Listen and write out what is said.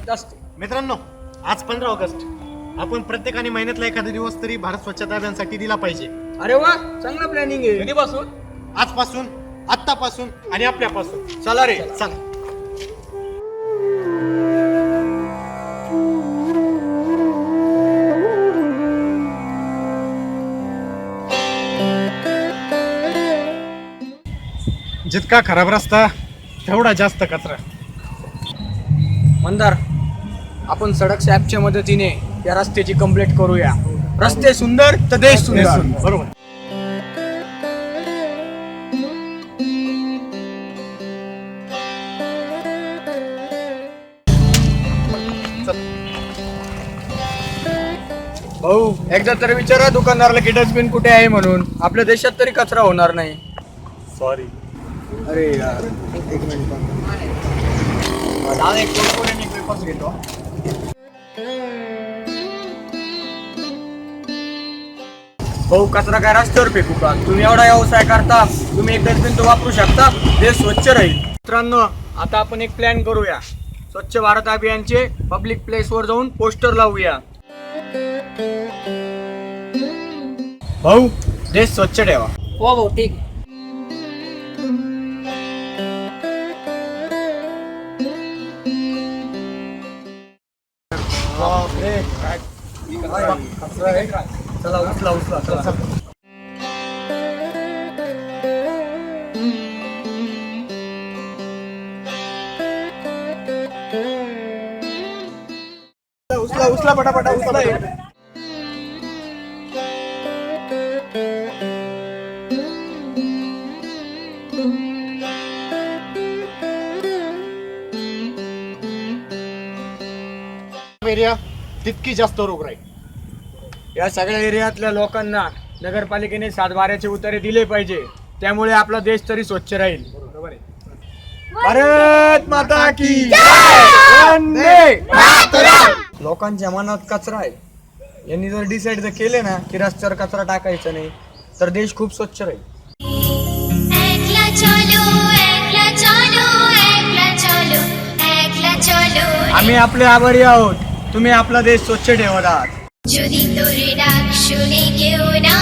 जास्त. मित्रांनो, आज 15 ऑगस्ट. आपण प्रत्येकाने महिन्यातला एखादा दिवस तरी भारत स्वच्छता अभियानासाठी दिला पाहिजे. अरे वा, चांगला प्लॅनिंग आहे. कधीपासून? आजपासून, आत्तापासून आणि आपल्यापासून. चला रे. चला. जितका खराब रस्ता तेवढा जास्त कचरा. मंदार, आपण सडक ॲपच्या मदतीने या रस्त्याची कंप्लीट करूया. रस्ते सुंदर तर देश सुंदर. बरोबर. भाऊ, एकदा तरी विचारा दुकानदाराला की डस्टबिन कुठे आहे म्हणून. आपल्या देशात तरी कचरा होणार नाही. सॉरी. अरे यार, एक मिनिट. दादा, एक पेपर्स घेतो. भाऊ, कचरा काय रस्त्यावर फेकू का? तुम्ही एवढा व्यवसाय करता, तुम्ही एक डस्टबिन तो वापरू शकता. देश स्वच्छ राहील. मित्रांनो, आता आपण एक प्लॅन करूया. स्वच्छ भारत अभियानचे पब्लिक प्लेसवर जाऊन पोस्टर लावूया. भाऊ, देश स्वच्छ ठेवा. हो भाऊ, ठीक आहे. चला उचला चला. उचला पटापटा उचला. एरिया तितकी जास्त रोगराई. या सगळ्या एरियातल्या लोकांना नगरपालिकेने 7/12चे उतारे दिले पाहिजे. त्यामुळे आपला देश तरी स्वच्छ राहील. बरोबर आहे. भारत माता की जय. वंदे मातरम. लोकांच्या मनात कचरा आहे. यांनी जर डिसाईड जर केले ना की रस्त्यावर कचरा टाकायचा नाही तर देश खूप स्वच्छ राहील. आम्ही आपले आभारी आहोत. तुम्ही आपला देश स्वच्छ ठेवत आहात. যদি তোরে ডাক শুনে কেউ না